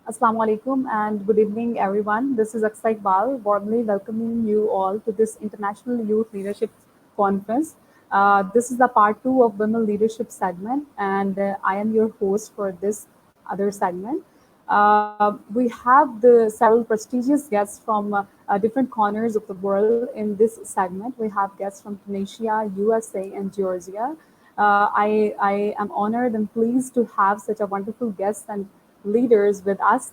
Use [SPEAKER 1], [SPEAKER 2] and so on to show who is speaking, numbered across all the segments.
[SPEAKER 1] Assalamu alaikum and good evening, everyone. This is Akshay Bal, warmly welcoming you all to this International Youth Leadership Conference. This is the part two of Women Leadership segment, and I am your host for this other segment. We have the several prestigious guests from different corners of the world in this segment. We have guests from Tunisia, USA, and Georgia. I am honored and pleased to have such a wonderful guests and leaders with us,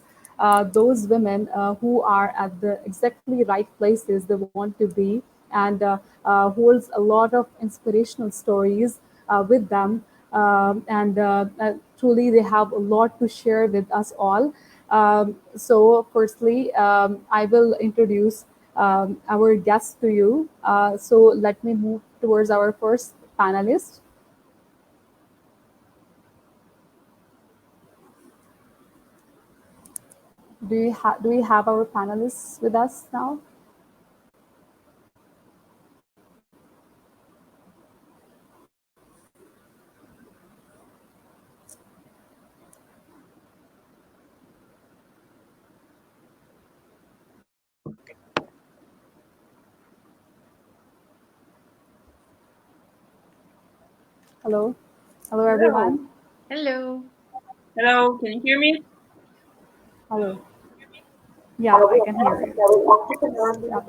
[SPEAKER 1] those women who are at the exactly right places they want to be and holds a lot of inspirational stories with them. And truly, they have a lot to share with us all. So, firstly, I will introduce our guests to you. So, let me move towards our first panelist. Do we have our panelists with us now? Hello, hello
[SPEAKER 2] Hello.
[SPEAKER 1] everyone.
[SPEAKER 3] Hello.
[SPEAKER 2] Hello. Can you hear me?
[SPEAKER 1] Hello. Yeah, I can hear you. Yes. Yeah.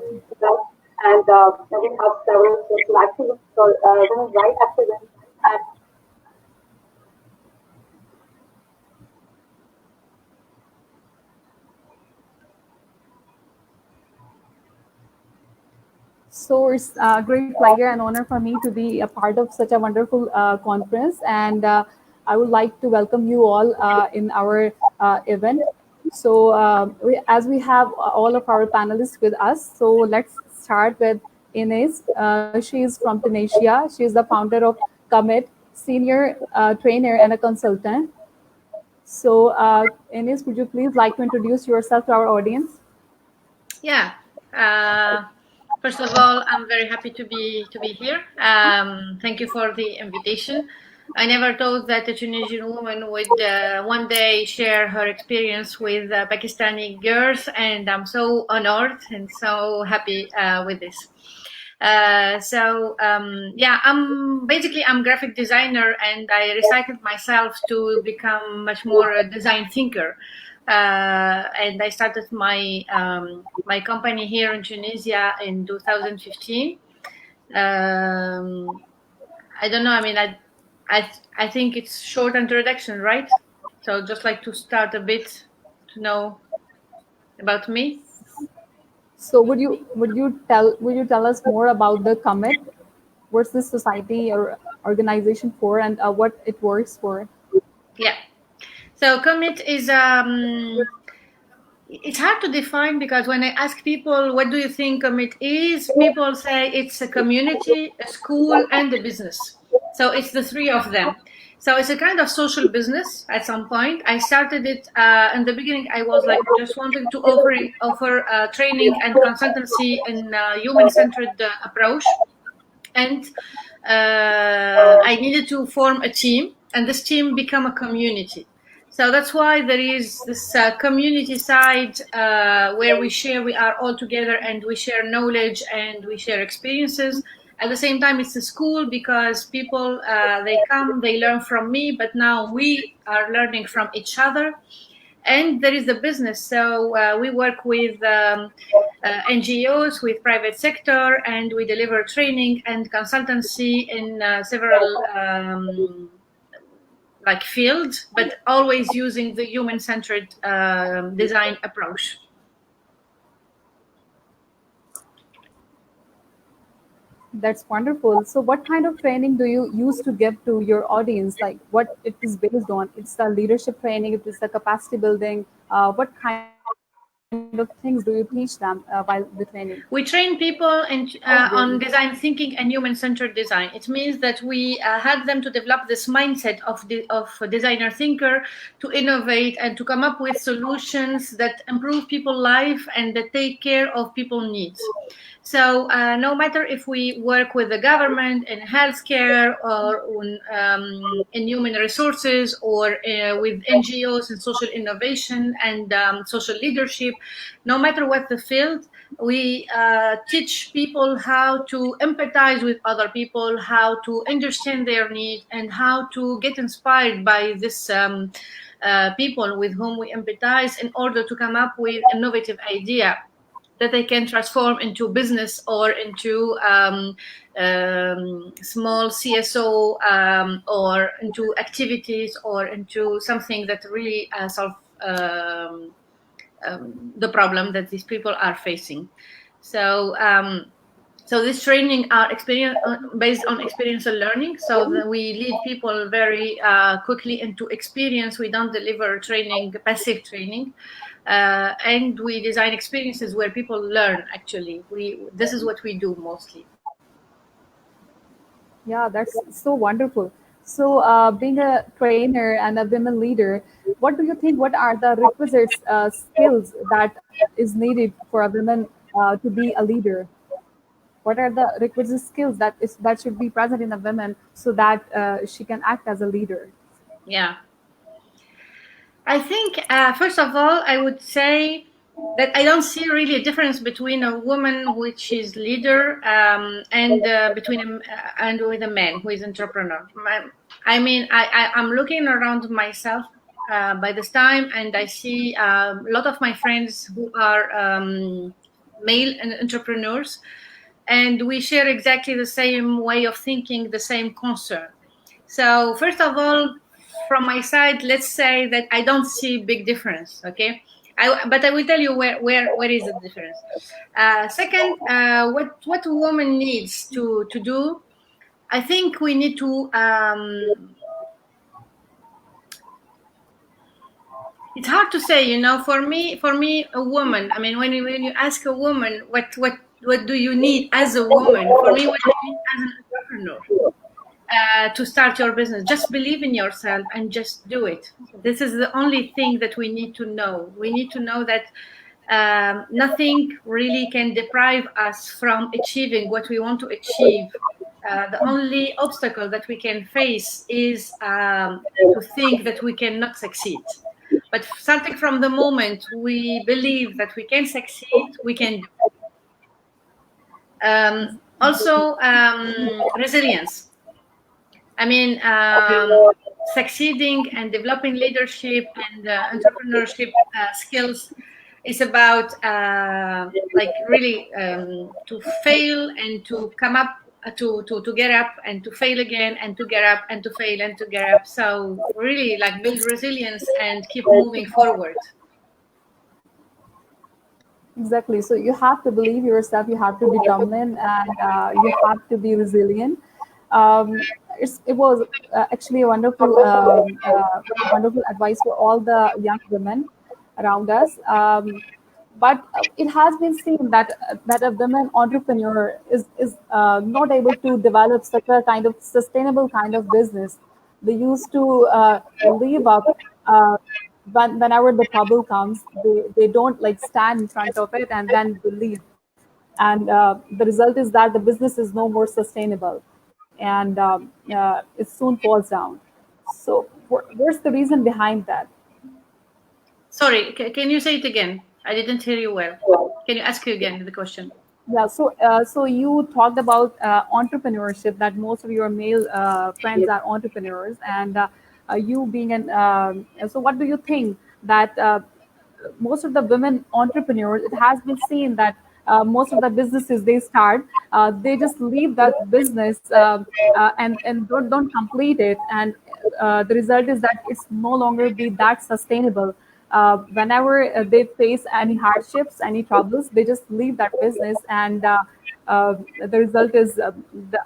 [SPEAKER 4] And we have several social activists for women's rights activists. And
[SPEAKER 1] So it's a great pleasure and honor for me to be a part of such a wonderful conference, and I would like to welcome you all in our event. So as we have all of our panelists with us, so let's start with Ines. She is from Tunisia. She is the founder of Commit, senior trainer and a consultant. So Ines, would you please like to introduce yourself to our audience?
[SPEAKER 3] Yeah. Uh, First of all, I'm very happy to be here. Thank you for the invitation. I never thought that a Tunisian woman would one day share her experience with Pakistani girls, and I'm so honored and so happy with this. Yeah, I'm graphic designer, and I recycled myself to become much more a design thinker. And I started my company here in Tunisia in 2015. I don't know. I mean, I think it's short introduction, right? So just like to start a bit to know about me.
[SPEAKER 1] So would you tell us more about the commit? What's this society or organization for, and what it works for?
[SPEAKER 3] Yeah. So commit is it's hard to define because when I ask people what do you think commit is, people say it's a community, a school, and a business. So it's the three of them. So it's a kind of social business. At some point, I started it in the beginning. I was like just wanting to offer training and consultancy in human centered approach, and I needed to form a team, and this team become a community. So that's why there is this community side where we are all together and we share knowledge and we share experiences. At the same time, it's a school because people they come, they learn from me, but now we are learning from each other. And there is the business. So we work with NGOs, with private sector, and we deliver training and consultancy in several like fields, but always using the human-centered design approach.
[SPEAKER 1] That's wonderful. So what kind of training do you use to give to your audience? Like what it is based on? It's the leadership training. It is the capacity building. What kind of training of things do you teach them while the training?
[SPEAKER 3] We train people
[SPEAKER 1] Oh,
[SPEAKER 3] on
[SPEAKER 1] really?
[SPEAKER 3] design thinking and human-centered design. It means that we help them to develop this mindset of a designer thinker, to innovate and to come up with solutions that improve people's life and that take care of people's needs. So no matter if we work with the government in healthcare or in human resources or with NGOs and social innovation and social leadership, no matter what the field, we teach people how to empathize with other people, how to understand their need, and how to get inspired by this people with whom we empathize in order to come up with innovative idea that they can transform into business or into small CSO or into activities or into something that really solve the problem that these people are facing. So so this training are experience based on experiential learning, so that we lead people very quickly into experience. We don't deliver training, passive training, and we design experiences where people learn. Actually, this is what we do mostly.
[SPEAKER 1] Yeah, that's so wonderful. So, being a trainer and a women leader, what do you think? What are the requisites skills that is needed for a woman to be a leader? What are the requisite skills that should be present in a woman so that she can act as a leader?
[SPEAKER 3] Yeah, I think first of all, I would say that I don't see really a difference between a woman which is leader and between and with a man who is entrepreneur. I mean, I'm looking around myself by this time, and I see a lot of my friends who are male entrepreneurs, and we share exactly the same way of thinking, the same concern. So first of all, from my side, let's say that I don't see big difference. Okay, but I will tell you where is the difference. Second, what a woman needs to do. I think we need to. It's hard to say, you know. For me, a woman. I mean, when you ask a woman, what do you need as a woman? For me, what you need as an entrepreneur to start your business. Just believe in yourself and just do it. This is the only thing that we need to know. We need to know that nothing really can deprive us from achieving what we want to achieve. The only obstacle that we can face is to think that we cannot succeed. But starting from the moment we believe that we can succeed, we can do. Also, resilience. I mean, succeeding and developing leadership and entrepreneurship skills is about like really to fail and to come up to get up and to fail again and to get up and to fail and to get up. So really like build resilience and keep moving forward.
[SPEAKER 1] Exactly. So you have to believe yourself. You have to be determined, and you have to be resilient. It was actually a wonderful advice for all the young women around us. But it has been seen that a women entrepreneur is not able to develop such a kind of sustainable kind of business. They used to live up. Whenever the trouble comes, they don't like stand in front of it and then they leave. And the result is that the business is no more sustainable, and it soon falls down. So where's the reason behind that?
[SPEAKER 3] Sorry, can you say it again? I didn't hear you well. Can you ask you again the question?
[SPEAKER 1] Yeah, so you talked about entrepreneurship, that most of your male friends are entrepreneurs, and you being an so what do you think that most of the women entrepreneurs, it has been seen that most of the businesses they start, they just leave that business and don't complete it, and the result is that it's no longer be that sustainable. Whenever they face any hardships, any troubles, they just leave that business, and the result is the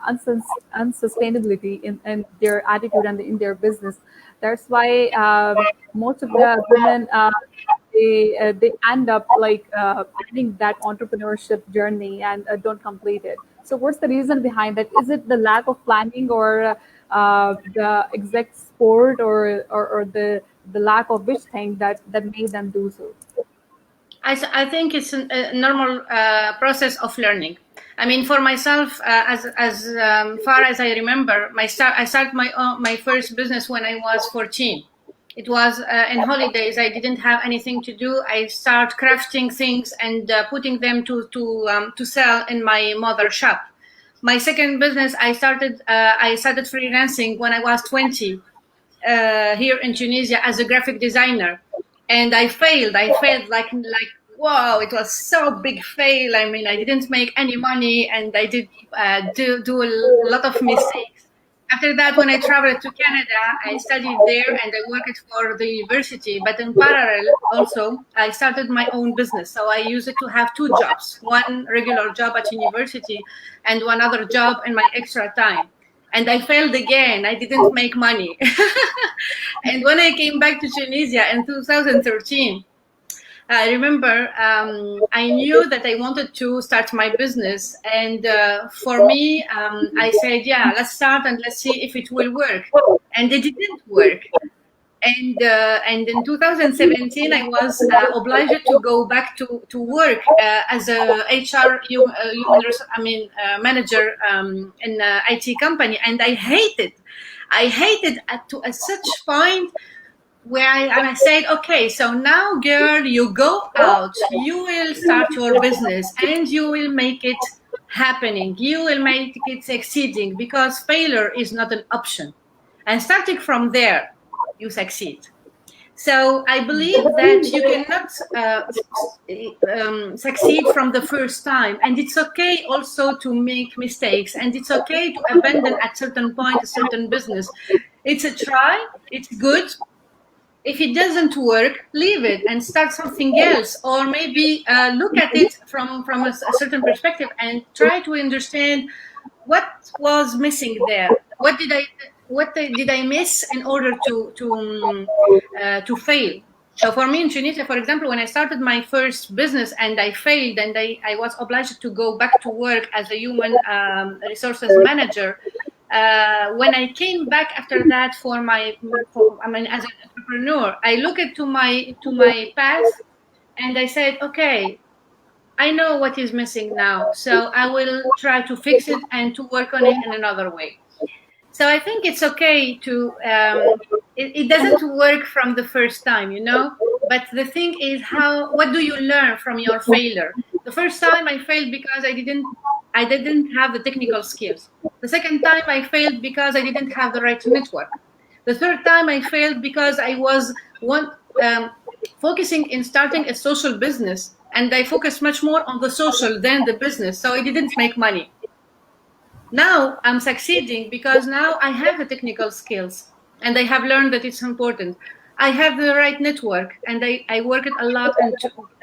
[SPEAKER 1] unsustainability in their attitude and in their business. That's why most of the women they end up like ending that entrepreneurship journey and don't complete it. So what's the reason behind that? Is it the lack of planning, or the exact sport, or the lack of which thing that made them do so?
[SPEAKER 3] I think it's a normal process of learning. I mean, for myself, as far as I remember, I started my first business when I was 14. It was in holidays. I didn't have anything to do. I started crafting things and putting them to sell in my mother's shop. My second business, I started freelancing when I was 20 here in Tunisia as a graphic designer, and I failed. I failed like wow! It was so big fail. I mean, I didn't make any money, and I did do a lot of mistakes. After that, when I traveled to Canada, I studied there and I worked for the university. But in parallel, also, I started my own business. So I used to have two jobs: one regular job at university, and one other job in my extra time. And I failed again. I didn't make money. And when I came back to Tunisia in 2013, I remember I knew that I wanted to start my business. And for me, I said, yeah, let's start and let's see if it will work. And it didn't work. And in 2017, I was obliged to go back to work as a HR manager in an IT company, and I hated. I hated to a such point where I said, okay, so now, girl, you go out, you will start your business, and you will make it happening. You will make it succeeding, because failure is not an option. And starting from there, you succeed. So I believe that you cannot succeed from the first time, and it's okay also to make mistakes, and it's okay to abandon at certain point a certain business. It's a try, it's good. If it doesn't work, leave it and start something else, or maybe look at it from a certain perspective and try to understand what was missing there. What did I miss in order to fail? So for me in Tunisia, for example, when I started my first business and I failed, and I was obliged to go back to work as a human resources manager. When I came back after that as an entrepreneur, I looked to my path and I said, okay, I know what is missing now, so I will try to fix it and to work on it in another way. So I think it's okay to, it doesn't work from the first time, but the thing is what do you learn from your failure? The first time I failed because I didn't have the technical skills. The second time I failed because I didn't have the right network. The third time I failed because I was focusing in starting a social business, and I focused much more on the social than the business, so I didn't make money. Now I'm succeeding because now I have the technical skills, and I have learned that it's important. I have the right network, and I worked a lot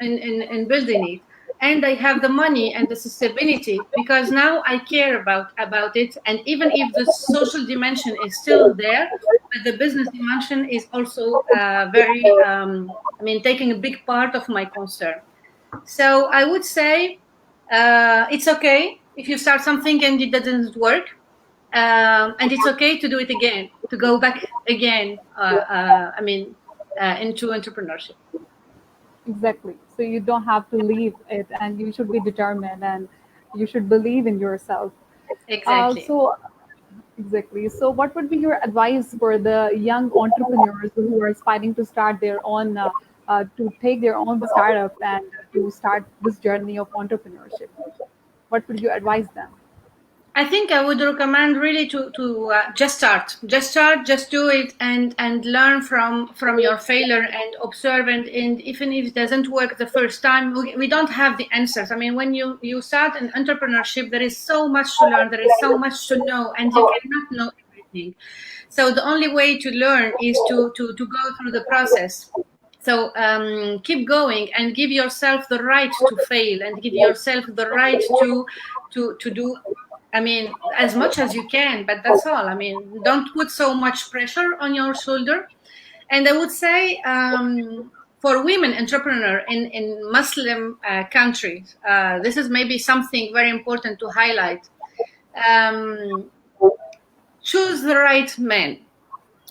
[SPEAKER 3] in building it. And I have the money and the sustainability, because now I care about it. And even if the social dimension is still there, but the business dimension is also taking a big part of my concern. So I would say it's okay if you start something and it doesn't work. And it's okay to do it again, to go back again, into entrepreneurship.
[SPEAKER 1] Exactly. So you don't have to leave it, and you should be determined, and you should believe in yourself.
[SPEAKER 3] Exactly.
[SPEAKER 1] Exactly. So what would be your advice for the young entrepreneurs who are aspiring to start their own, to take their own startup and to start this journey of entrepreneurship? What would you advise them?
[SPEAKER 3] I think I would recommend really to just start, just do it, and learn from your failure and observe. And even if it doesn't work the first time, we don't have the answers. I mean, when you start an entrepreneurship, there is so much to learn, there is so much to know, and you cannot know everything. So the only way to learn is to go through the process. So keep going and give yourself the right to fail, and give yourself the right to do, as much as you can, but that's all. Don't put so much pressure on your shoulder. And I would say, for women entrepreneur in Muslim countries, this is maybe something very important to highlight. Um, Choose the right man,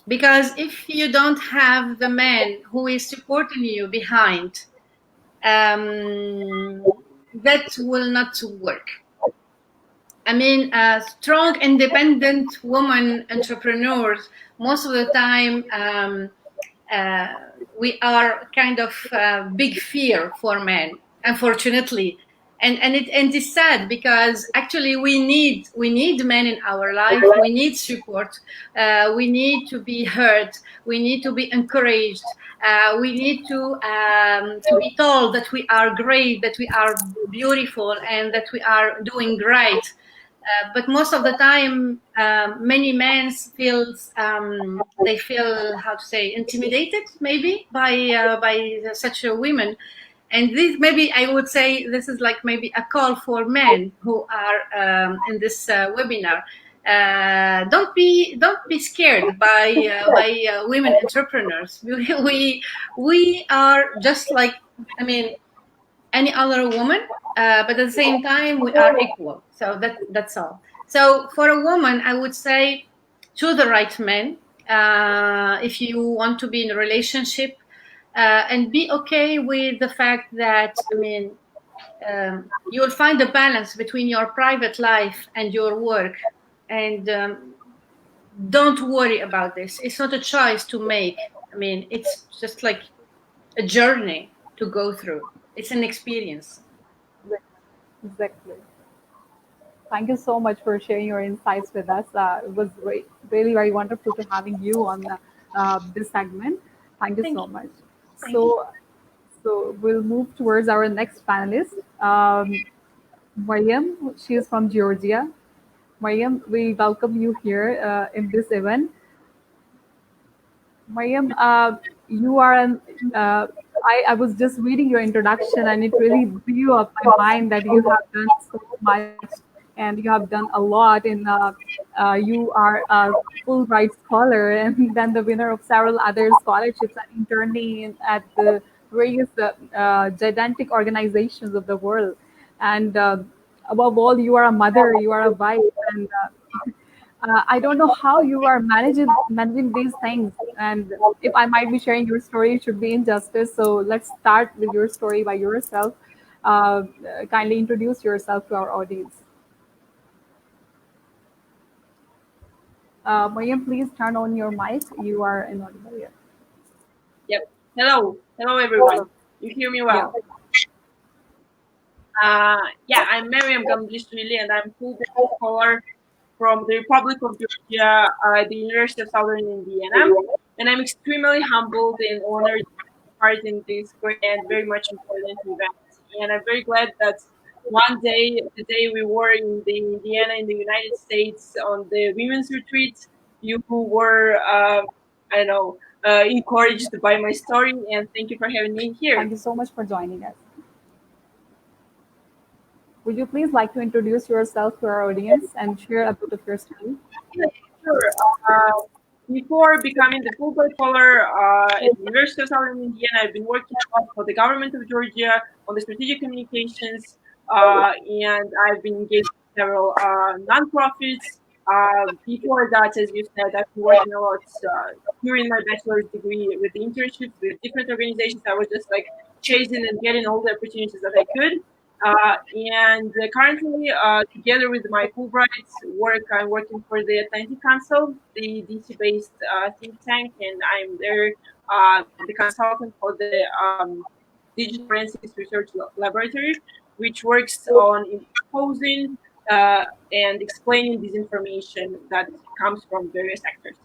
[SPEAKER 3] because if you don't have the man who is supporting you behind, that will not work. I mean, strong, independent woman entrepreneurs, most of the time, uh, we are kind of big fear for men, unfortunately. And it's sad, because actually we need men in our life. We need support. We need to be heard. We need to be encouraged. We need to be told that we are great, that we are beautiful, and that we are doing great. But most of the time, many men feels they feel, how to say, intimidated maybe by such a women. And this, maybe I would say, this is like maybe a call for men who are in this webinar. Don't be scared by women entrepreneurs. We are just like, I mean, any other woman, but at the same time we are equal. So that's all. So for a woman, I would say, choose the right man if you want to be in a relationship, and be okay with the fact that, I mean, you will find a balance between your private life and your work. And don't worry about this. It's not a choice to make. I mean, it's just like a journey to go through. It's an experience.
[SPEAKER 1] Exactly. Thank you so much for sharing your insights with us. It was really very wonderful to having you on this segment. Thank you
[SPEAKER 3] Thank
[SPEAKER 1] so
[SPEAKER 3] you.
[SPEAKER 1] much.
[SPEAKER 3] Thank you.
[SPEAKER 1] So we'll move towards our next panelist, Mariam. She is from Georgia. Mariam, we welcome you here in this event. Mariam, you are an. I was just reading your introduction, and it really blew up my mind that you have done so much and you have done a lot. You are a Fulbright scholar, and then the winner of several other scholarships and interning at the various gigantic organizations of the world. And above all, you are a mother, you are a wife, and I don't know how you are managing these things. And if I might be sharing your story, it should be injustice. So let's start with your story by yourself. Kindly introduce yourself to our audience. Mariam, please turn on your mic. You are inaudible. Yeah.
[SPEAKER 2] Yep. Hello. Hello, everyone. You hear me
[SPEAKER 1] Yeah.
[SPEAKER 2] well? Yeah, I'm Miriam Gamdishvili, and I'm full scholar from the Republic of Georgia at the University of Southern Indiana. And I'm extremely humbled and honored to take part in this great and very much important event. And I'm very glad that one day, the day we were in the Indiana in the United States on the women's retreat, you were, I don't know, encouraged by my story. And thank you for having me here.
[SPEAKER 1] Thank you so much for joining us. Would you please like to introduce yourself to our audience and share a bit of your story?
[SPEAKER 2] Yeah, sure. Before becoming the Fulbright scholar at the University of Southern Indiana, I've been working a lot for the government of Georgia on the strategic communications, and I've been engaged in several nonprofits. Before that, as you said, I've been working a lot during my bachelor's degree with the internships with different organizations. I was just like chasing and getting all the opportunities that I could. And currently, together with my Fulbright work, I'm working for the Atlantic Council, the DC-based think tank, and I'm there, the consultant for the Digital Forensics Research Laboratory, which works on exposing and explaining disinformation that comes from various actors.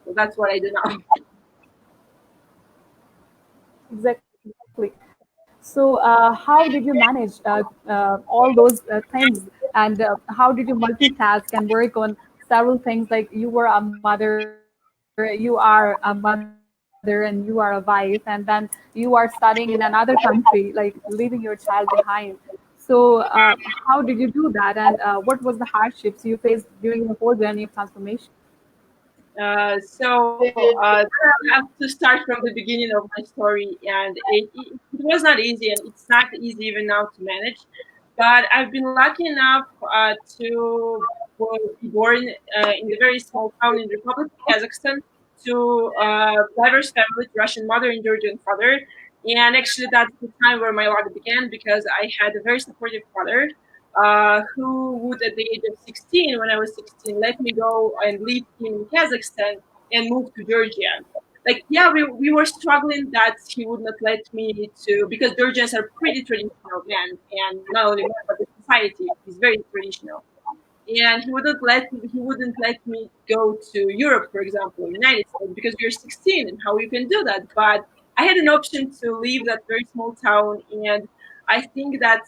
[SPEAKER 2] So that's what I do now.
[SPEAKER 1] Exactly. So, how did you manage all those things, and how did you multitask and work on several things? Like you were a mother, you are a mother, and you are a wife, and then you are studying in another country, like leaving your child behind. So, how did you do that, and what was the hardships you faced during the whole journey of transformation?
[SPEAKER 2] I have to start from the beginning of my story, and it was not easy, and it's not easy even now to manage. But I've been lucky enough to be born in a very small town in the Republic of Kazakhstan to diverse family, Russian mother and Georgian father. And actually, that's the time where my luck began because I had a very supportive father who would, at the age of 16, when I was 16, let me go and live in Kazakhstan and move to Georgia. Like, yeah, we were struggling that he would not let me to, because Georgians are pretty traditional men, and not only men, but the society is very traditional. And he wouldn't let me go to Europe, for example, United States, because you're 16 and how you can do that. But I had an option to leave that very small town, and I think that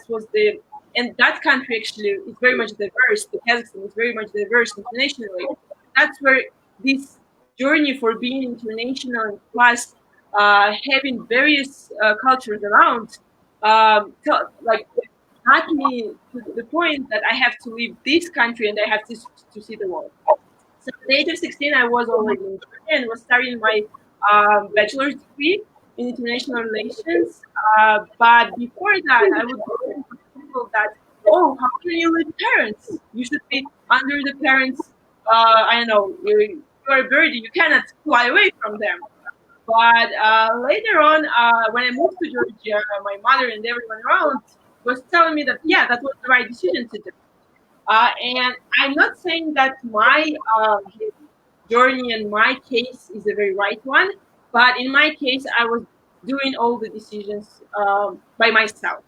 [SPEAKER 2] was the and that country actually is very much diverse. The Kazakhstan is very much diverse internationally. That's where this journey for being international and plus having various cultures around, like got me to the point that I have to leave this country and I have to see the world. So at the age of 16, I was already in Georgia and was studying my bachelor's degree in international relations. But before that, I would listen to people that, oh, how can you leave parents? You should be under the parents. I don't know, you're a birdie. You cannot fly away from them. But later on, when I moved to Georgia, my mother and everyone around was telling me that, yeah, that was the right decision to do. And I'm not saying that my journey and my case is a very right one, but in my case, I was doing all the decisions by myself.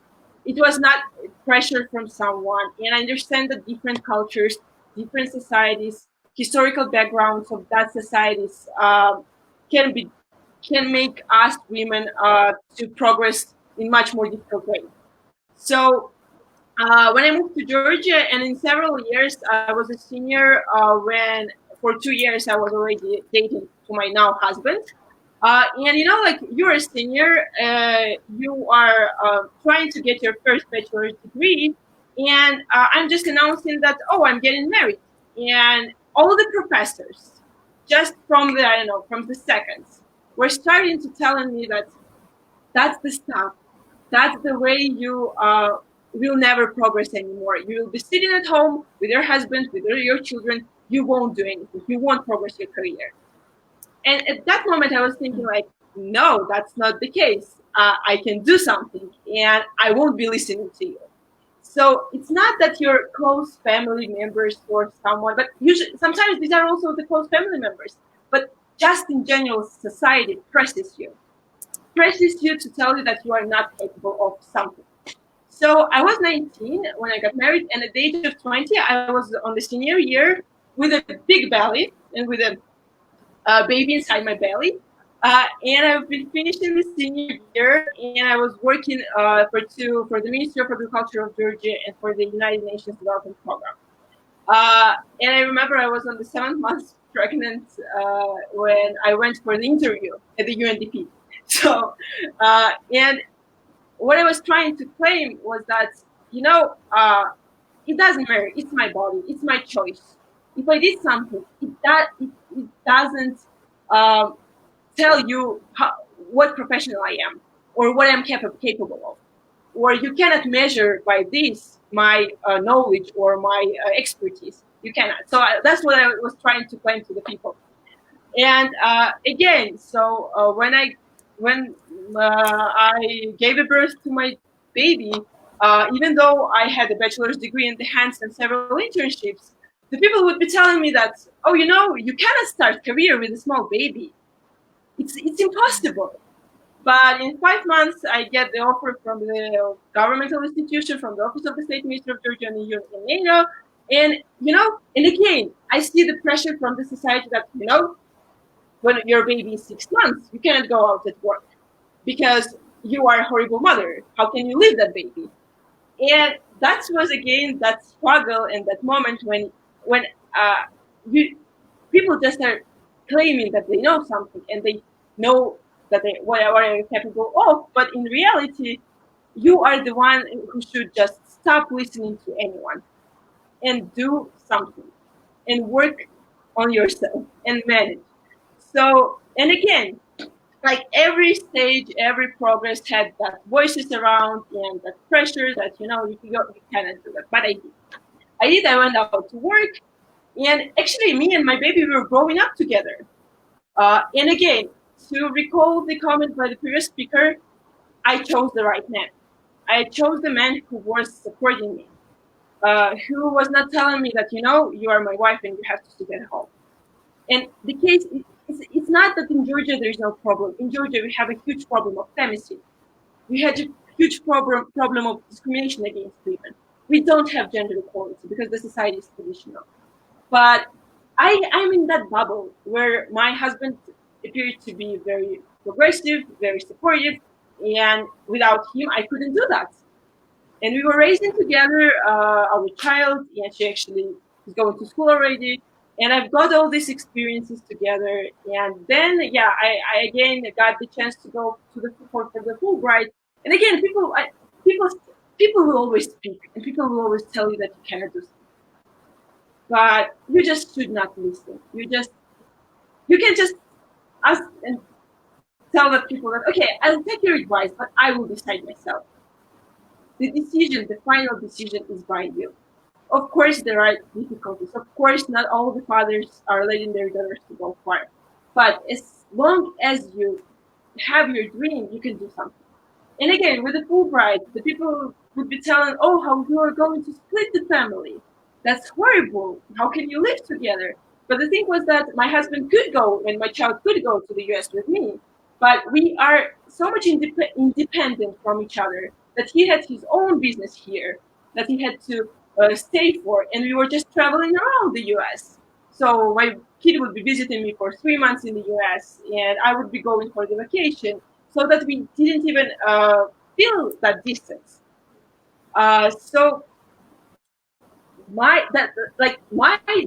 [SPEAKER 2] It was not pressure from someone, and I understand that different cultures, different societies, historical backgrounds of that societies can be can make us women to progress in much more difficult way. So when I moved to Georgia, and in several years, I was a senior. When for 2 years, I was already dating to my now husband. And like you're a senior, you are trying to get your first bachelor's degree, and I'm just announcing that, oh, I'm getting married, and all the professors, just from the I don't know from the seconds, were starting to telling me that that's the stuff. That's the way you will never progress anymore. You will be sitting at home with your husband, with your children. You won't do anything. You won't progress your career. And at that moment, I was thinking, like, no, that's not the case. I can do something, and I won't be listening to you. So it's not that your close family members or someone, but usually sometimes these are also the close family members. But just in general, society presses you to tell you that you are not capable of something. So I was 19 when I got married, and at the age of 20, I was on the senior year with a big belly and with a baby inside my belly. And I've been finishing the senior year, and I was working for the Ministry of Agriculture of Georgia and for the United Nations Development Program. And I remember I was on the 7th month pregnant when I went for the interview at the UNDP. So, and what I was trying to claim was that, it doesn't matter. It's my body. It's my choice. If I did something, it doesn't um, tell you what professional I am or what I'm capable of. Or you cannot measure by this my knowledge or my expertise. You cannot. So that's what I was trying to claim to the people. And again, so when I gave a birth to my baby, even though I had a bachelor's degree in the hands and several internships, the people would be telling me that, oh, you cannot start career with a small baby. It's impossible. But in 5 months, I get the offer from the governmental institution, from the Office of the State Minister of Georgia and the European NATO. And again, I see the pressure from the society that, when your baby is 6 months, you cannot go out at work because you are a horrible mother. How can you leave that baby? And that was again that struggle and that moment when you, people just are claiming that they know something and they know that they what are you capable of, but in reality, you are the one who should just stop listening to anyone and do something and work on yourself and manage. So, and again, like every stage, every progress had that voices around and that pressure that you cannot do that. But I did. I went out to work, and actually, me and my baby were growing up together. And again, to recall the comment by the previous speaker, I chose the right man. I chose the man who was supporting me, who was not telling me that you are my wife and you have to sit at home. And the case, it's not that in Georgia there is no problem. In Georgia we have a huge problem of femicide. We had a huge problem of discrimination against women. We don't have gender equality because the society is traditional. But I'm in that bubble where my husband appeared to be very progressive, very supportive, and without him I couldn't do that. And we were raising together our child, and she actually is going to school already. And I've got all these experiences together. And then, yeah, I again got the chance to go to for the Fulbright. And again, people, people will always speak, and people will always tell you that you cannot do something. But you just should not listen. You can just ask and tell the people that, okay, I'll take your advice, but I will decide myself. The final decision is by you. Of course, there are difficulties. Of course, not all the fathers are letting their daughters to go far. But as long as you have your dream, you can do something. And again, with the Fulbright, the people would be telling, oh, how you are going to split the family. That's horrible. How can you live together? But the thing was that my husband could go and my child could go to the US with me. But we are so much independent from each other that he had his own business here that he had to stay for. And we were just traveling around the US. So my kid would be visiting me for 3 months in the US and I would be going for the vacation so that we didn't even feel that distance. So my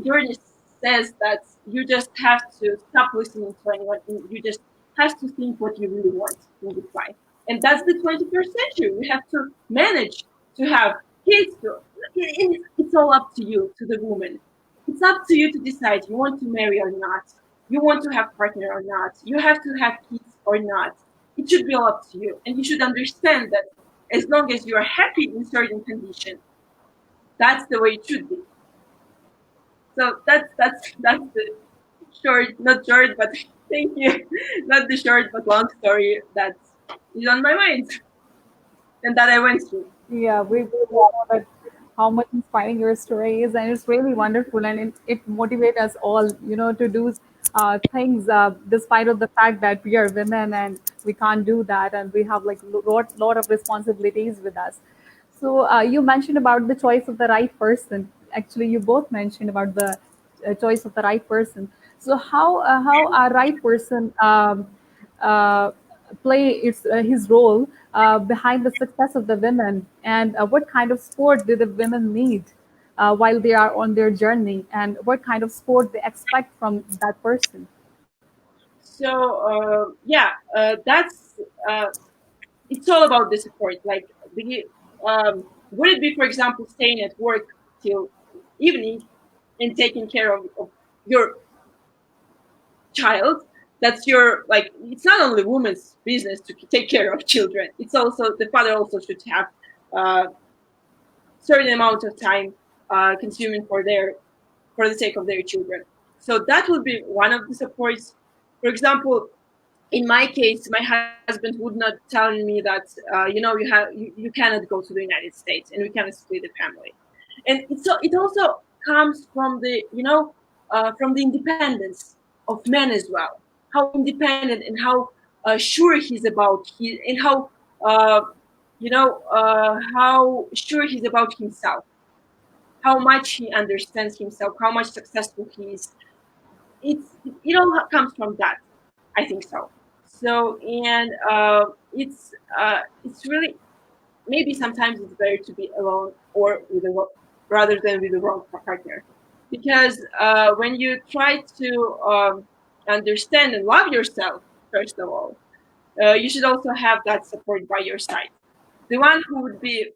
[SPEAKER 2] journey says that you just have to stop listening to anyone. You just have to think what you really want in this life, and that's the 21st century. We have to manage to have kids. It's all up to you, to the woman. It's up to you to decide you want to marry or not. You want to have partner or not. You have to have kids or not. It should be all up to you, and you should understand that as long as you are happy in certain conditions, that's the way it should be. So that's the short, not short, but thank you, not the short but long story that is on my mind and that I went through.
[SPEAKER 1] Yeah, we know that how much inspiring your story is, and it's really wonderful, and it motivates us all, to do things despite of the fact that we are women and we can't do that, and we have like lot of responsibilities with us. So you mentioned about the choice of the right person. Actually, you both mentioned about the choice of the right person. So how a right person uh, play his role behind the success of the women, and what kind of support do the women need while they are on their journey, and what kind of support they expect from that person.
[SPEAKER 2] So yeah, that's it's all about the support. Like the would it be, for example, staying at work till evening and taking care of your child? That's your, like, it's not only woman's business to take care of children. It's also the father also should have uh, certain amount of time consuming for the sake of their children. So that would be one of the supports. For example, in my case, my husband would not tell me that you cannot go to the United States and we cannot split the family. And it also comes from the from the independence of men as well. How independent and how sure he's about he and uh, how sure he's about himself, how much he understands himself, how much successful he is. It all comes from that. I think so. So and it's really, maybe sometimes it's better to be alone or with rather than with the wrong partner, because when you try to understand and love yourself first of all, you should also have that support by your side. The one who would be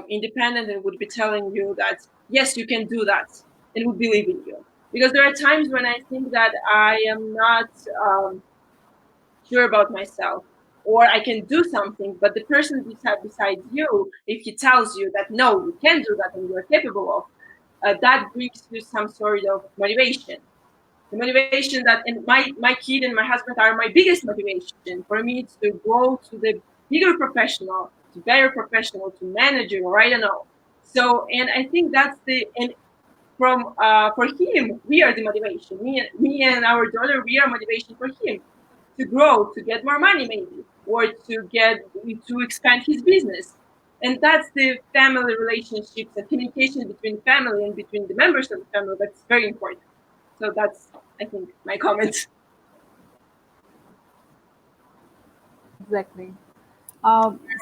[SPEAKER 2] independent and would be telling you that yes, you can do that, and would believe in you. Because there are times when I think that I am not sure about myself, or I can do something, but the person beside you, if he tells you that no, you can do that and you are capable of, that brings you some sort of motivation. The motivation that, and my kid and my husband are my biggest motivation for me to go to the bigger professional, to better professional, to manager, or I don't know. So, and I think that's the, and from for him, we are the motivation. Me and our daughter, we are motivation for him to grow, to get more money, maybe, or to expand his business. And that's the family relationships and communication between family and between the members of the family. That's very important. So that's, I think, my comment.
[SPEAKER 1] Exactly.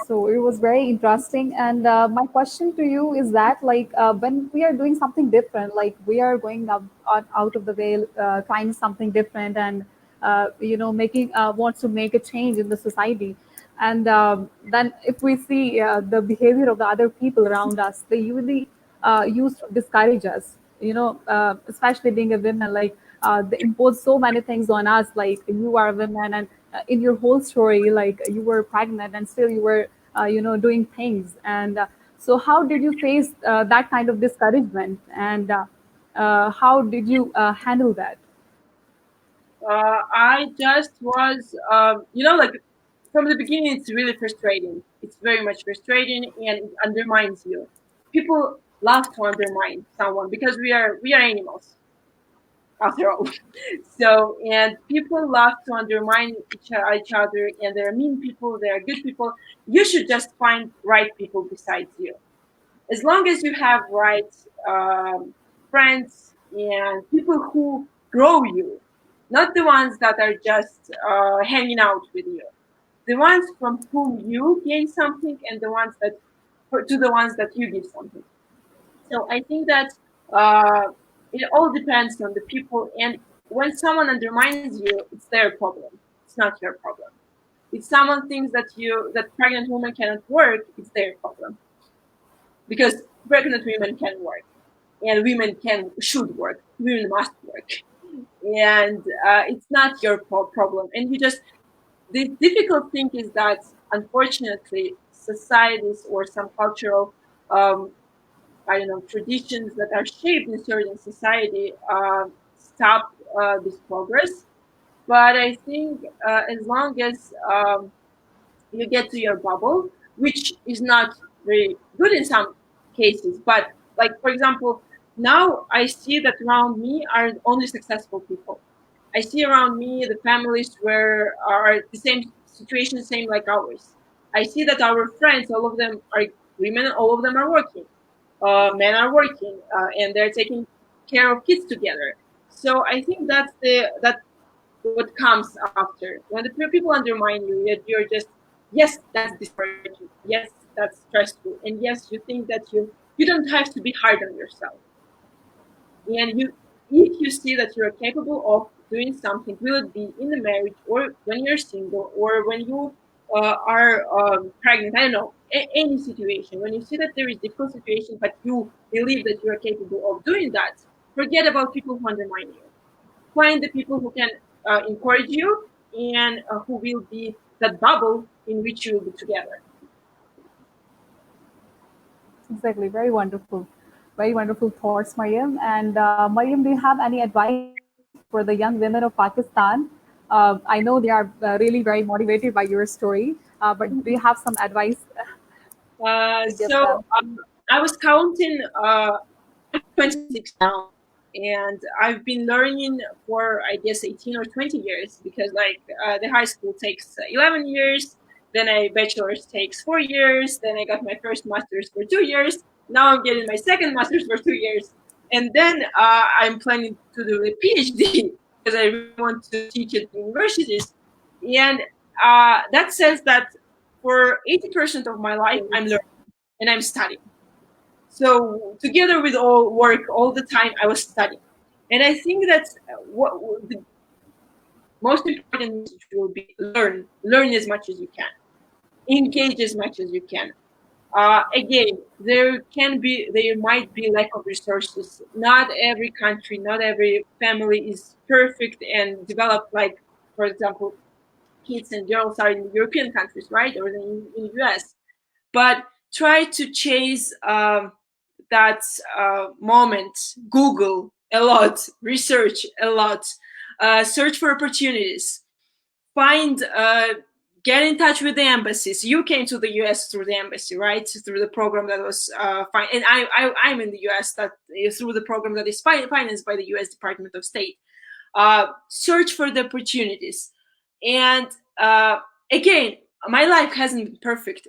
[SPEAKER 1] So it was very interesting. And my question to you is that, like, when we are doing something different, like we are going out of the way, trying something different, and making wants to make a change in the society, and then if we see the behavior of the other people around us, they usually use to discourage us. Especially being a woman, like they impose so many things on us, like you are a woman, and in your whole story, like you were pregnant and still you were doing things. And so how did you face that kind of discouragement, and how did you handle that?
[SPEAKER 2] I just was, like from the beginning, it's really frustrating. It's very much frustrating, and it undermines you. People love to undermine someone because we are animals after all. So, and people love to undermine each other, and there are mean people, there are good people. You should just find right people besides you. As long as you have right friends and people who grow you, not the ones that are just hanging out with you, the ones from whom you gain something, and the ones that to the ones that you give something. So I think that uh, it all depends on the people. And when someone undermines you, it's their problem. It's not your problem. If someone thinks that pregnant woman cannot work, it's their problem, because pregnant women can work, and women should work. Women must work, and it's not your problem. And you just, the difficult thing is that unfortunately societies or some cultural um, I don't know, traditions that are shaped in certain society stop this progress. But I think as long as you get to your bubble, which is not very good in some cases, but like for example, now I see that around me are only successful people. I see around me the families where are the same situation, same like ours. I see that our friends, all of them are women, all of them are working. Men are working, and they're taking care of kids together. So I think that what comes after when the people undermine you. You're just, yes, that's discouraging. Yes, that's stressful, and yes, you think that you don't have to be hard on yourself. And you, if you see that you're capable of doing something, will it be in the marriage or when you're single or when you are pregnant, I don't know, any situation, when you see that there is difficult situation but you believe that you are capable of doing that, forget about people who undermine you. Find the people who can encourage you, and who will be that bubble in which you will be together.
[SPEAKER 1] Exactly. Very wonderful thoughts, Mariam. And Mariam, do you have any advice for the young women of Pakistan? I know they are really very motivated by your story, but do you have some advice to give
[SPEAKER 2] So
[SPEAKER 1] them?
[SPEAKER 2] I was counting. I'm 26 now, and I've been learning for I guess 18 or 20 years, because like the high school takes 11 years, then a bachelor's takes 4 years, then I got my first master's for 2 years. Now I'm getting my second master's for 2 years, and then I'm planning to do a PhD because I really want to teach at universities, and that says that for 80% of my life I'm learning and I'm studying. So together with all work, all the time I was studying, and I think that's what the most important message will be: learn as much as you can, engage as much as you can. Again, there might be lack of resources. Not every country, not every family is perfect and developed. Like, for example, kids and girls are in European countries, right, or in the US. But try to chase that moment. Google a lot, research a lot, search for opportunities, find get in touch with the embassies. You came to the US through the embassy, right, through the program that was and I'm in the US that through the program that is financed by the US Department of State. Search for the opportunities. And again, my life hasn't been perfect.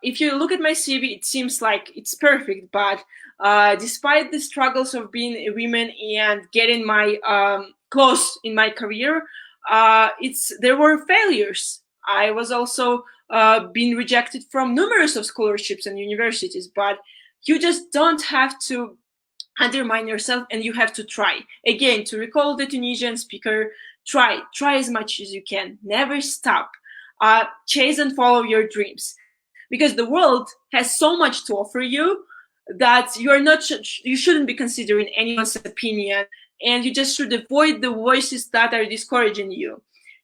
[SPEAKER 2] If you look at my CV, it seems like it's perfect, but despite the struggles of being a woman and getting my close in my career, there were failures. I was also being rejected from numerous of scholarships and universities, but you just don't have to undermine yourself, and you have to try. Again, to recall the Tunisian speaker, try as much as you can, never stop. Chase and follow your dreams, because the world has so much to offer you that you shouldn't be considering anyone's opinion, and you just should avoid the voices that are discouraging you.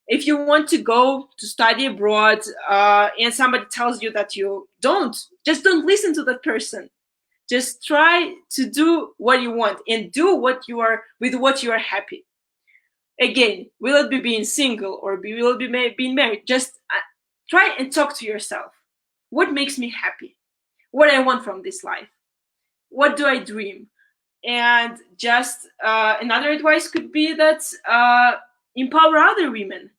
[SPEAKER 2] If you want to go to study abroad, and somebody tells you that you don't listen to that person. Just try to do what you want and do what you are with what you are happy. Again, will it be being single or will it be being married? Just try and talk to yourself. What makes me happy? What I want from this life? What do I dream? And just another advice could be that empower other women.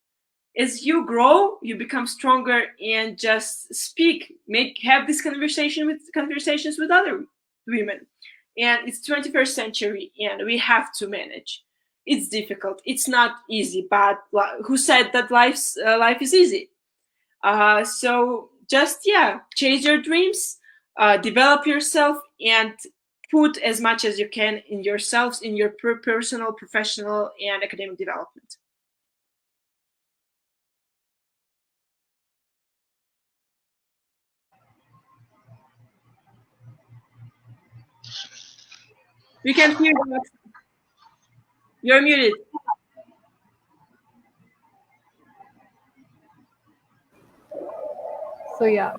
[SPEAKER 2] As you grow, you become stronger, and just speak, have this conversations with other women. And it's 21st century, and we have to manage. It's difficult. It's not easy, but who said that life is easy? So just chase your dreams, develop yourself, and put as much as you can in yourselves, in your personal, professional, and academic development. We can hear you. You're muted.
[SPEAKER 1] So yeah.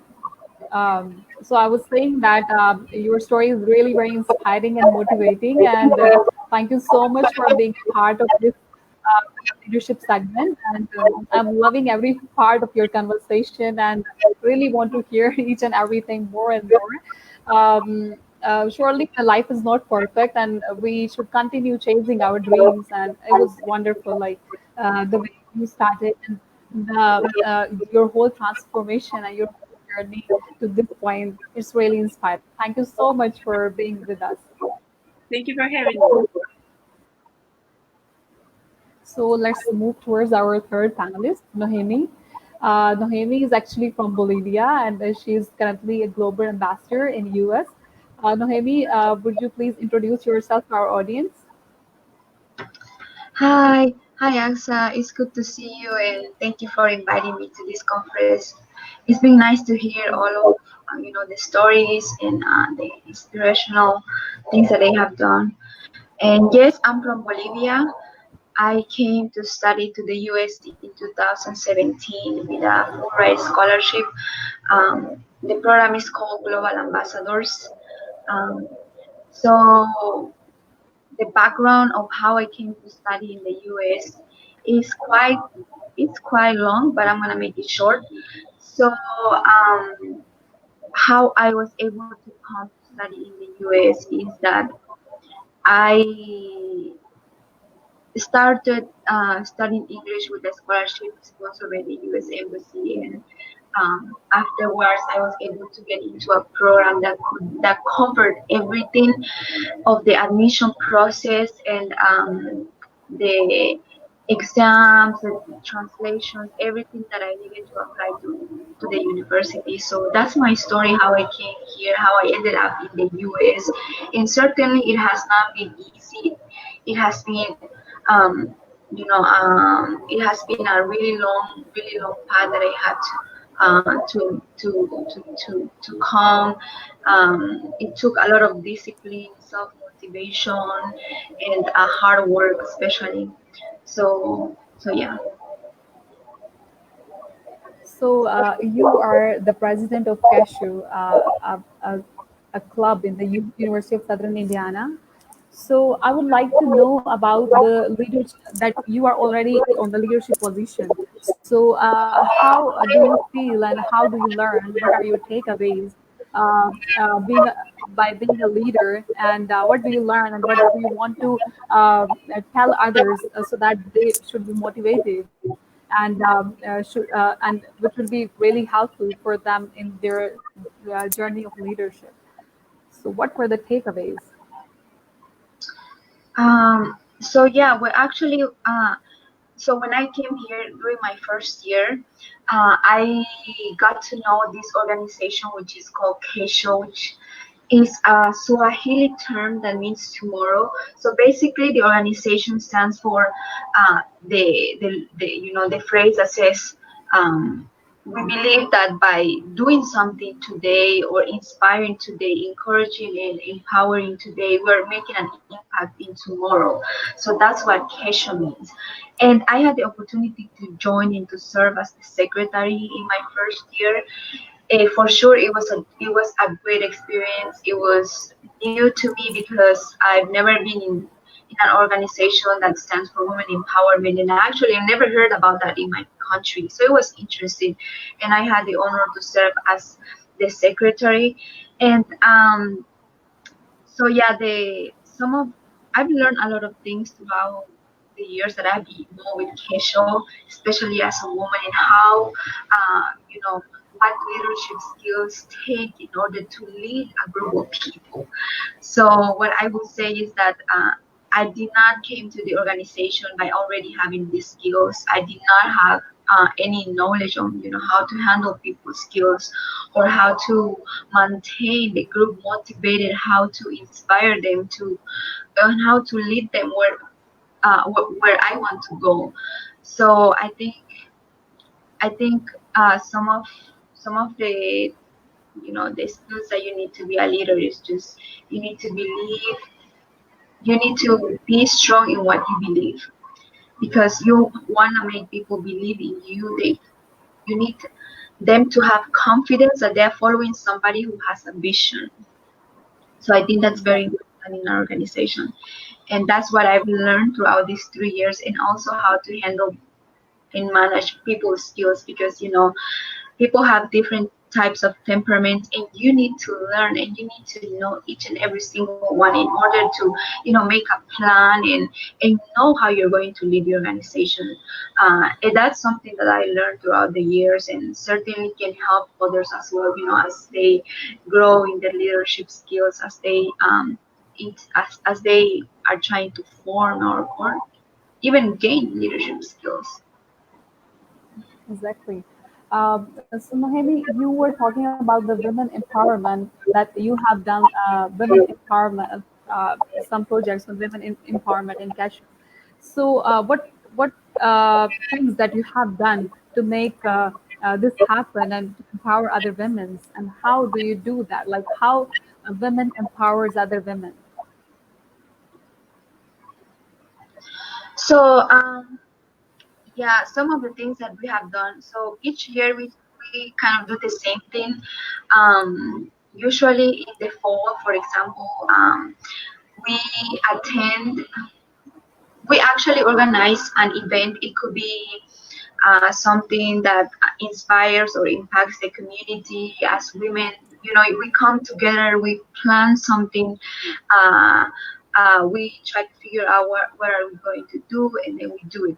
[SPEAKER 1] So I was saying that your story is really very inspiring and motivating, and thank you so much for being part of this leadership segment. And I'm loving every part of your conversation, and really want to hear each and everything more and more. Surely the life is not perfect, and we should continue chasing our dreams. And it was wonderful, like the way you started and your whole transformation and your whole journey to this point. It's really inspiring. Thank you so much for being with us.
[SPEAKER 2] Thank you for having me.
[SPEAKER 1] So let's move towards our third panelist, Nohemi. Nohemi is actually from Bolivia, and she's currently a global ambassador in US. Nohemi, would you please introduce yourself to our audience?
[SPEAKER 5] Hi, Aksa. It's good to see you, and thank you for inviting me to this conference. It's been nice to hear all of the stories and the inspirational things that they have done. And yes, I'm from Bolivia. I came to study to the US in 2017 with a Fulbright scholarship. The program is called Global Ambassadors. So the background of how I came to study in the US is quite long, but I'm gonna make it short. So how I was able to come to study in the US is that I started studying English with a scholarship sponsored by the US Embassy, and afterwards I was able to get into a program that covered everything of the admission process and the exams, the translations, everything that I needed to apply to the university. So that's my story, how I came here, how I ended up in the US. And certainly it has not been easy. It has been, it has been a really long path that I had to calm. It took a lot of discipline, self motivation, and hard work, especially. So yeah.
[SPEAKER 1] So you are the president of Cashew, a club in the University of Southern Indiana. So I would like to know about the leaders that you are already on the leadership position. So how do you feel and how do you learn? What are your takeaways being by being a leader? And what do you learn and what do you want to tell others so that they should be motivated? And and which will be really helpful for them in their journey of leadership. So, what were the takeaways?
[SPEAKER 5] So yeah, well, actually, so when I came here during my first year, I got to know this organization which is called Kesho, which is a Swahili term that means tomorrow. So basically, the organization stands for the phrase that says, we believe that by doing something today or inspiring today, encouraging and empowering today, we're making an impact in tomorrow. So that's what Kesha means. And I had the opportunity to join and to serve as the secretary in my first year. For sure, it was a great experience. It was new to me because I've never been in an organization that stands for women empowerment, and actually I never heard about that in my country. So it was interesting, and I had the honor to serve as the secretary. And so yeah, the some of I've learned a lot of things throughout the years that I've been involved with Kesho, especially as a woman, and how what leadership skills take in order to lead a group of people. So what I would say is that I did not came to the organization by already having these skills. I did not have any knowledge on how to handle people's skills or how to maintain the group motivated, how to inspire them to and how to lead them where I want to go. So I think some of the skills that you need to be a leader is just you need to believe, you need to be strong in what you believe, because you want to make people believe in you. You need them to have confidence that they're following somebody who has a vision. So I think that's very
[SPEAKER 1] Exactly.
[SPEAKER 5] important in our organization, and that's what I've learned throughout these 3 years, and also how to handle and manage people's skills, because people have different types of temperaments, and you need to learn and you need to know each and every single one in order to make a plan and know how you're going to lead the organization. And that's something that I learned throughout the years, and certainly can help others as well, as they grow in their leadership skills, as they as they are trying to form or even gain leadership skills.
[SPEAKER 1] Exactly. So, Nohemi, you were talking about the women empowerment that you have done, women empowerment, some projects on women empowerment in Kashmir. So, what things that you have done to make this happen and to empower other women, and how do you do that? Like how women empowers other women?
[SPEAKER 5] So yeah, some of the things that we have done. So each year we kind of do the same thing. Usually in the fall, for example, we attend. We actually organize an event. It could be something that inspires or impacts the community as women. We come together, we plan something, uh, we try to figure out what are we going to do, and then we do it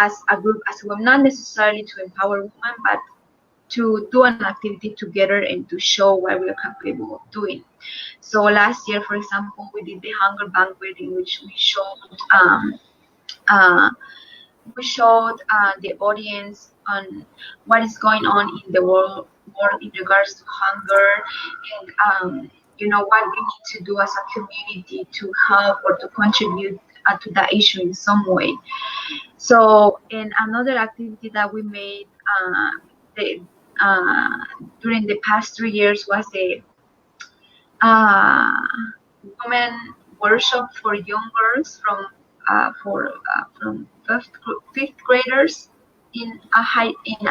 [SPEAKER 5] as a group, as well, not necessarily to empower women, but to do an activity together and to show what we are capable of doing. So last year, for example, we did the hunger banquet in which uh, we showed the audience on what is going on in the world in regards to hunger, and what we need to do as a community to help or to contribute to that issue in some way. So, and another activity that we made, the, during the past 3 years was the uh, women workshop for young girls from fifth graders in in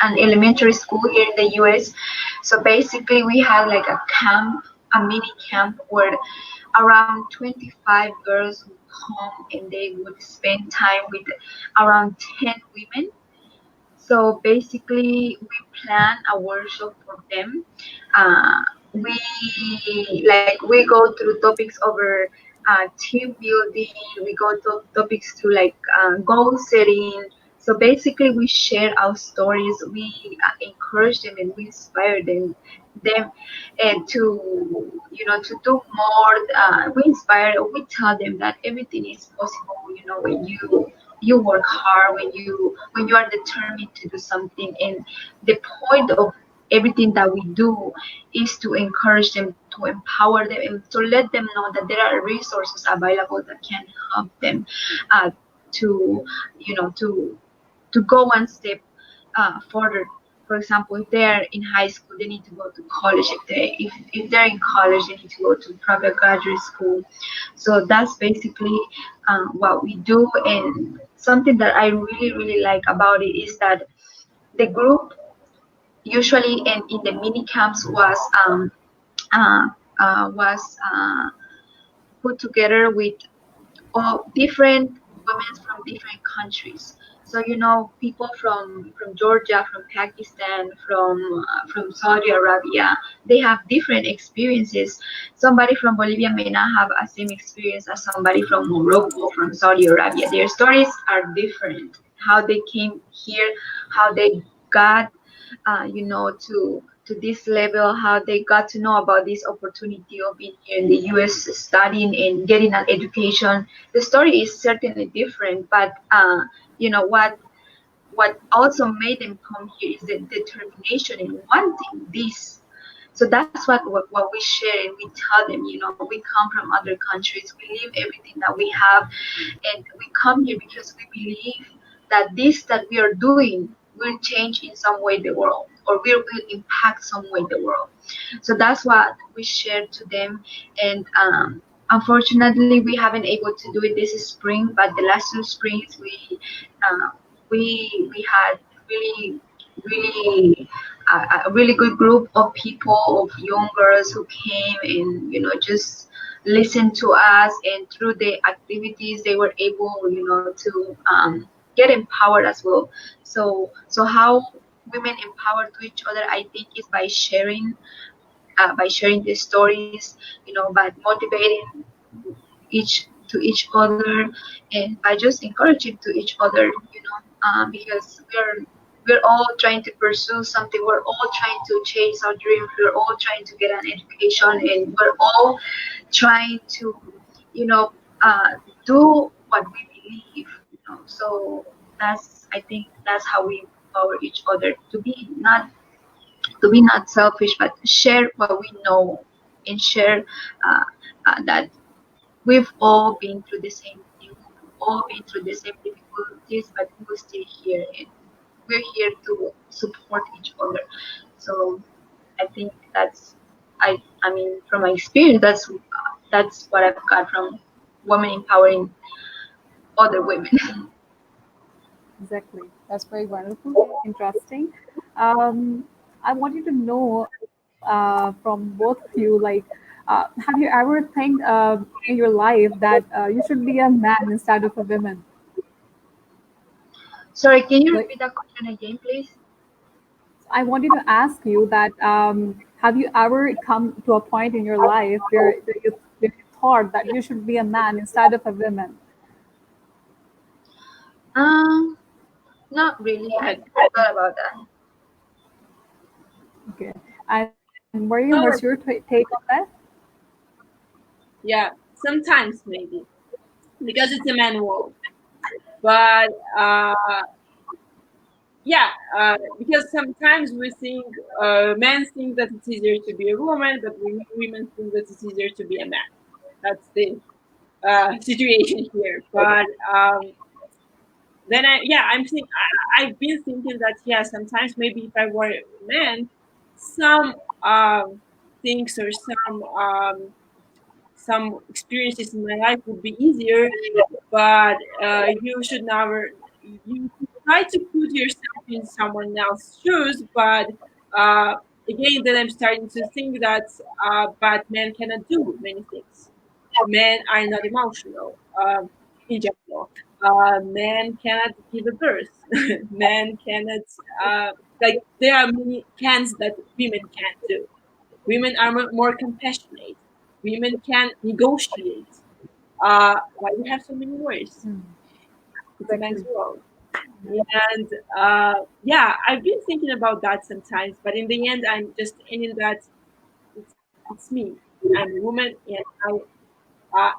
[SPEAKER 5] an elementary school here in the U.S. So basically, we had like a mini camp where around 25 girls would come and they would spend time with around 10 women. So basically, we plan a workshop for them. Uh, we go through topics over team building. We go to topics through like goal setting. So basically, we share our stories. We encourage them and we inspire them and to to do more. We inspire. We tell them that everything is possible. When you work hard, when you are determined to do something, and the point of everything that we do is to encourage them, to empower them, and to let them know that there are resources available that can help them uh, to to go one step further. For example, if they're in high school, they need to go to college. If they're in college, they need to go to private graduate school. So that's basically what we do. And something that I really really like about it is that the group usually in the mini camps uh, was put together with all different women from different countries. So people from Georgia, from Pakistan, from Saudi Arabia, they have different experiences. Somebody from Bolivia may not have a same experience as somebody from Morocco, from Saudi Arabia. Their stories are different. How they came here, how they got to this level, how they got to know about this opportunity of being here in the US studying and getting an education. The story is certainly different, but what also made them come here is the determination in wanting this. So that's what we share, and we tell them, we come from other countries, we leave everything that we have, and we come here because we believe that this that we are doing will change in some way the world, or will impact some way the world. So that's what we share to them. And unfortunately, we haven't able to do it this spring, but the last 2 springs uh, we had really really a really good group of people, of young girls who came and just listened to us, and through the activities they were able to get empowered as well. So how women empower to each other, I think, is by sharing their stories, by motivating each other, and by just encouraging to each other, because we're all trying to pursue something. We're all trying to chase our dreams. We're all trying to get an education, and we're all trying to, you know, uh, do what we believe. So I think that's how we empower each other to be not selfish, but share what we know, and share uh, that we've all been through the same thing. We've all been through the same difficulties, but we're still here, and we're here to support each other. So I think I mean, from my experience, that's what I've got from women empowering other women.
[SPEAKER 1] Exactly. That's very wonderful, interesting. I wanted to know from both of you, like, have you ever think in your life that you should be a man instead of a woman?
[SPEAKER 5] Sorry, can you
[SPEAKER 1] Like,
[SPEAKER 5] repeat that question again, please?
[SPEAKER 1] I wanted to ask you that have you ever come to a point in your life where you thought that you should be a man instead of a woman?
[SPEAKER 5] Um, Not really. I thought about that.
[SPEAKER 1] Okay. And Mariam, what's your
[SPEAKER 2] No,
[SPEAKER 1] take on that?
[SPEAKER 2] yeah, sometimes maybe because it's a man world, but yeah, because sometimes we think men think that it's easier to be a woman, but women think that it's easier to be a man. That's the situation here. But then I've been thinking that sometimes maybe if I were a man, some things or some experiences in my life would be easier, but you should never you try to put yourself in someone else's shoes, but uh, again then I'm starting to think that but men cannot do many things. Men are not emotional, in general. Men cannot give a birth. Men cannot like there are many cans that women can't do. Women are more compassionate. Women can negotiate. Why do we have so many words? It's a man's
[SPEAKER 1] Exactly.
[SPEAKER 2] world. And I've been thinking about that sometimes, but in the end, I'm just ending that it's me. I'm a woman, and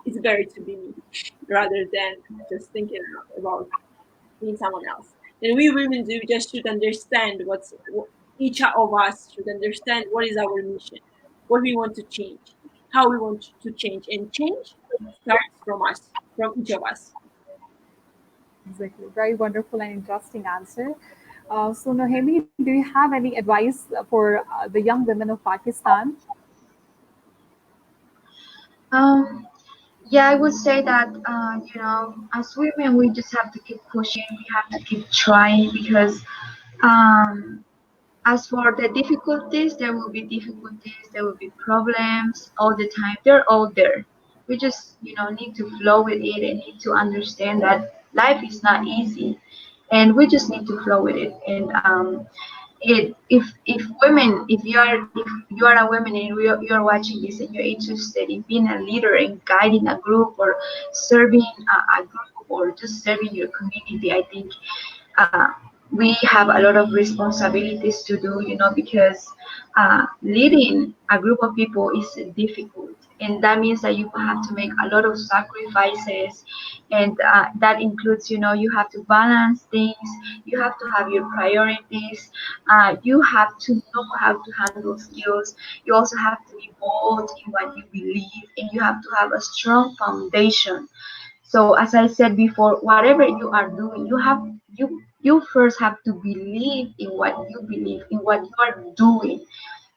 [SPEAKER 2] it's better to be me rather than just thinking about being someone else. And we women do just should understand each of us should understand what is our mission, what we want to change, how we want to change, and change starts from us, from each of us.
[SPEAKER 1] Exactly. Very wonderful and interesting answer. So, Nohemi, do you have any advice for the young women of Pakistan?
[SPEAKER 5] Um, yeah, I would say that as women, we just have to keep pushing. We have to keep trying because um, as for the difficulties, there will be difficulties. There will be problems all the time. They're all there. We just need to flow with it and need to understand that life is not easy, and we just need to flow with it. And if women, if you are a woman and you're watching this and you're interested in being a leader and guiding a group or serving a group or just serving your community, I think uh, we have a lot of responsibilities to do, because leading a group of people is difficult. And that means that you have to make a lot of sacrifices. And that includes, you have to balance things, you have to have your priorities, you have to know how to handle skills, you also have to be bold in what you believe, and you have to have a strong foundation. So as I said before, whatever you are doing, you first have to believe in what you believe, in what you are doing.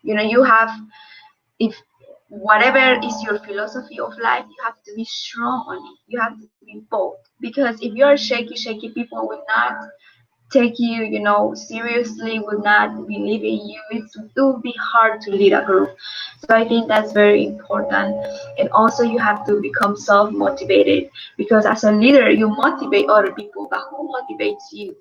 [SPEAKER 5] You have, if whatever is your philosophy of life, you have to be strong on it. You have to be bold. Because if you are shaky, people will not take you, seriously, will not believe in you. It will be hard to lead a group. So I think that's very important. And also you have to become self-motivated, because as a leader, you motivate other people, but who motivates you?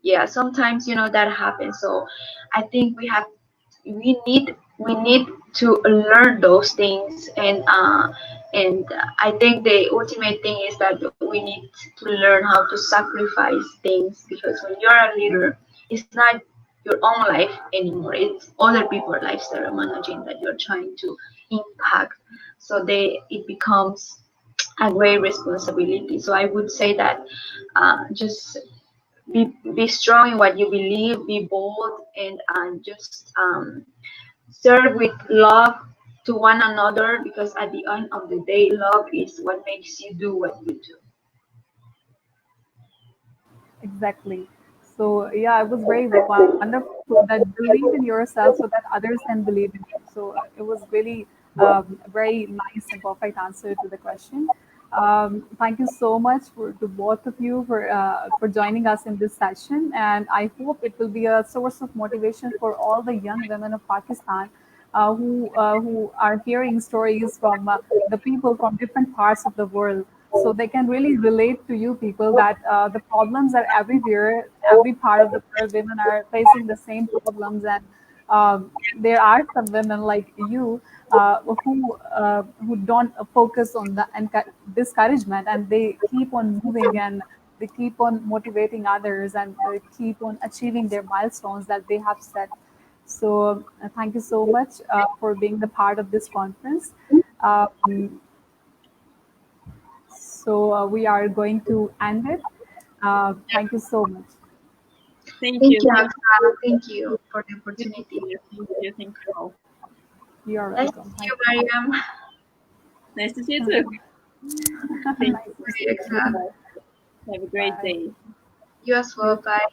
[SPEAKER 5] Yeah, sometimes, that happens. So I think we need to learn those things. And I think the ultimate thing is that we need to learn how to sacrifice things, because when you're a leader, it's not your own life anymore, it's other people's lives that are managing, that you're trying to impact. So it becomes a great responsibility. So I would say that just be strong in what you believe, be bold, and just serve with love to one another, because at the end of the day, love is what makes you do what you do.
[SPEAKER 1] Exactly. So yeah, it was very wonderful that believe in yourself so that others can believe in you. So it was really very nice and perfect answer to the question. Thank you so much to both of you for joining us in this session, and I hope it will be a source of motivation for all the young women of Pakistan who are hearing stories from the people from different parts of the world, so they can really relate to you people that the problems are everywhere, every part of the world. Women are facing the same problems, and there are some women like you who don't focus on the discouragement, and they keep on moving, and they keep on motivating others, and they keep on achieving their milestones that they have set. So thank you so much for being the part of this conference. Um, so we are going to end it. Thank you so much.
[SPEAKER 2] Thank
[SPEAKER 5] Thank
[SPEAKER 2] you,
[SPEAKER 5] you,
[SPEAKER 2] thank
[SPEAKER 5] Roxana. Thank
[SPEAKER 2] you,
[SPEAKER 5] you for the
[SPEAKER 2] thank
[SPEAKER 5] opportunity.
[SPEAKER 2] you, thank you all.
[SPEAKER 1] You are
[SPEAKER 5] Nice to
[SPEAKER 1] welcome.
[SPEAKER 5] see
[SPEAKER 1] Thank
[SPEAKER 5] you, Mariam.
[SPEAKER 2] Nice to see you too.
[SPEAKER 1] you.
[SPEAKER 2] Thank
[SPEAKER 1] Nice
[SPEAKER 2] you.
[SPEAKER 1] to see you.
[SPEAKER 5] Excellent.
[SPEAKER 2] Have a great
[SPEAKER 1] Bye.
[SPEAKER 2] day.
[SPEAKER 5] You as well.
[SPEAKER 1] You
[SPEAKER 5] Bye.